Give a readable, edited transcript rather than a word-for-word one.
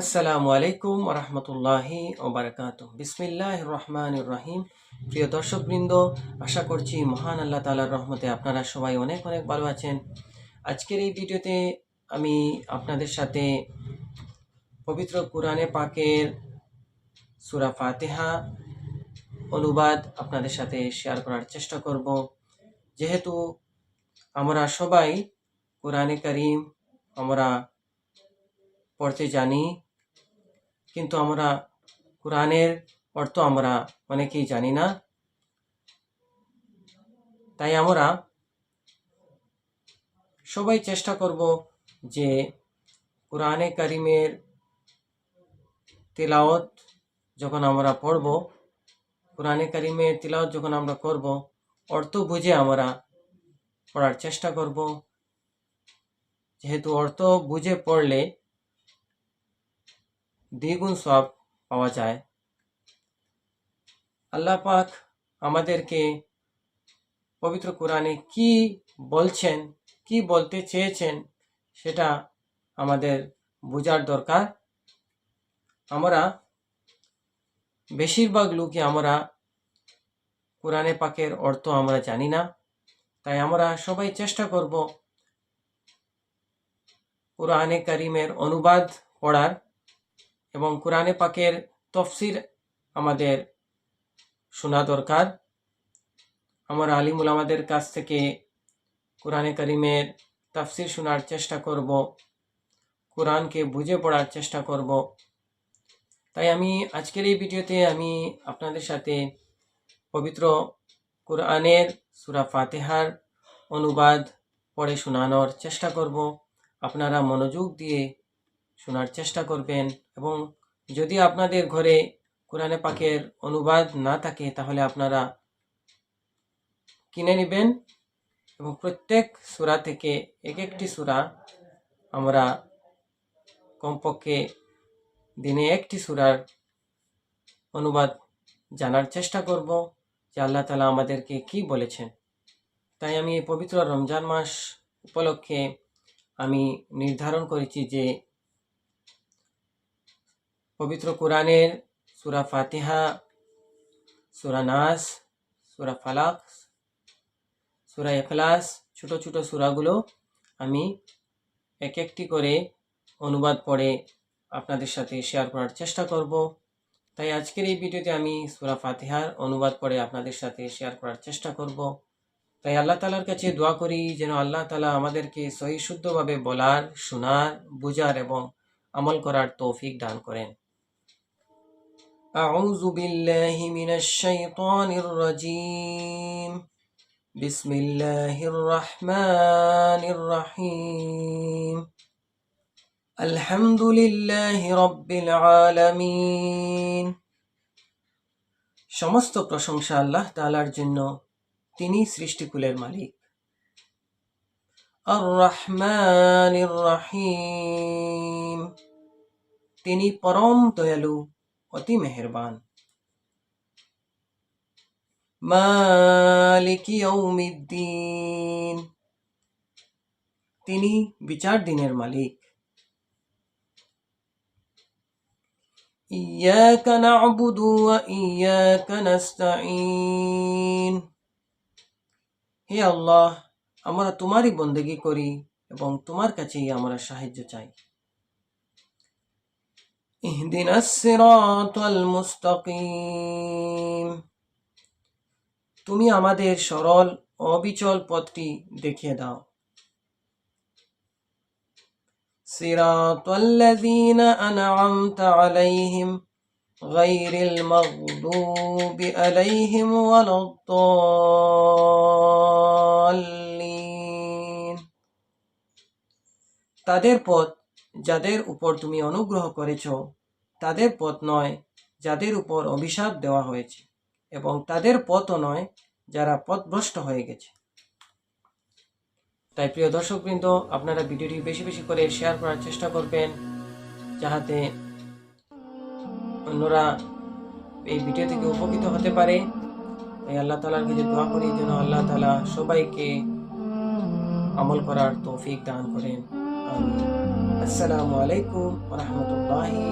আসসালামু আলাইকুম রহমতুল্লাহি ওবরাকাতুহ। বিসমিল্লাহির রহমানির রহিম। প্রিয় দর্শকবৃন্দ, আশা করছি মহান আল্লাহ তাআলার রহমতে আপনারা সবাই অনেক অনেক ভালো আছেন। আজকের এই ভিডিওতে আমি আপনাদের সাথে পবিত্র কুরআনে পাকের সূরা ফাতিহা অনুবাদ আপনাদের সাথে শেয়ার করার চেষ্টা করব। যেহেতু আমরা সবাই কুরআনে কারীম আমরা পড়তে জানি, কিন্তু আমরা কোরআনের অর্থ আমরা অনেকেই জানি না। তাই আমরা সবাই চেষ্টা করব যে কোরআনে কারিমের তিলাওয়াত যখন আমরা পড়ব, কোরআনে কারিমের তিলাওয়াত যখন আমরা করব, অর্থ বুঝে আমরা পড়ার চেষ্টা করব। যেহেতু অর্থ বুঝে পড়লে দ্বিগুণ সওয়াব পাওয়া যায়। আল্লাহ পাক আমাদেরকে পবিত্র কোরআনে কি বলছেন, কি বলতে চেয়েছেন, সেটা আমাদের বোঝার দরকার। আমরা বেশিরভাগ লোকই আমরা কোরআনে পাকের অর্থ আমরা জানি না। তাই আমরা সবাই চেষ্টা করব কোরআনে কারিমের অনুবাদ পড়ার এবং কোরআনে পাকের তাফসীর আমাদের শোনা দরকার। আমরা আলিম উলামাদের কাছ থেকে কোরআনে কারিমের তাফসীর শোনার চেষ্টা করব, কোরআনকে বুঝে পড়ার চেষ্টা করব। তাই আমি আজকের এই ভিডিওতে আমি আপনাদের সাথে পবিত্র কোরআনের সূরা ফাতিহার অনুবাদ পড়ে শোনানোর চেষ্টা করব। আপনারা মনোযোগ দিয়ে শোনার চেষ্টা করবেন, এবং যদি আপনাদের ঘরে কোরআনে পাকের অনুবাদ না থাকে তাহলে আপনারা কিনে নেবেন, এবং প্রত্যেক সূরা থেকে এক একটি সূরা আমরা কমপক্ষে দিনে একটি সূরার অনুবাদ জানার চেষ্টা করব যে আল্লাহ তাআলা আমাদেরকে কি বলেছেন। তাই আমি এই পবিত্র রমজান মাস উপলক্ষে আমি নির্ধারণ করেছি যে পবিত্র কোরআনের সূরা ফাতিহা, সূরা নাস, সূরা ফালাক, সূরা ইখলাস, ছোট ছোট সূরাগুলো আমি এক একটি করে অনুবাদ পড়ে আপনাদের সাথে শেয়ার করার চেষ্টা করব। তাই আজকের এই ভিডিওতে আমি সূরা ফাতিহার অনুবাদ পড়ে আপনাদের সাথে শেয়ার করার চেষ্টা করব। তাই আল্লাহ তাআলার কাছে দোয়া করি যেন আল্লাহ তাআলা আমাদেরকে সহি শুদ্ধভাবে বলার, শোনার, বুঝার এবং আমল করার তৌফিক দান করেন। আউযু বিল্লাহি মিনাশ শাইতানির রাজীম। বিসমিল্লাহির রহমানির রহিম। আলহামদুলিল্লাহি রাব্বিল আলামিন। সমস্ত প্রশংসা আল্লাহ তাআলার জন্য, তিনি সৃষ্টিকুলের মালিক। আর রহমানির রহিম, তিনি পরম দয়ালু, অতি মেহেরবান। মালিকি ইয়াউমিদ্দিন, তিনি বিচার দিনের মালিক। ইয়াকা না'বুদু ওয়া ইয়াকা নাস্তাঈন, হে আল্লাহ, আমরা তোমারই বন্দেগী করি এবং তোমার কাছেই আমরা সাহায্য চাই। ইহদিনাস সিরাতাল মুস্তাকিম, তুমি আমাদের সরল অবিচল পথটি দেখিয়ে দাও। সিরাতাল্লাযীনা আন'আমতা আলাইহিম গায়রিল মাগদুবি আলাইহিম ওয়ালাদ-দাল্লিন, তাদের পথ যাদের উপর তুমি অনুগ্রহ করেছ, তাদের পথ নয় যাদের উপর অভিশাপ দেওয়া হয়েছে, এবং তাদের পথও নয় যারা পথভ্রষ্ট হয়ে গেছে। তাই প্রিয় দর্শকবৃন্দ, আপনারা ভিডিওটি বেশি বেশি করে শেয়ার করার চেষ্টা করবেন, যাহাতে অন্যরা এই ভিডিও থেকে উপকৃত হতে পারে। তাই আল্লাহ তাআলার কাছে দোয়া করি যেন আল্লাহ তাআলা সবাইকে আমল করার তৌফিক দান করেন। আমিন। আসসালামু আলাইকুম ওয়া রাহমাতুল্লাহি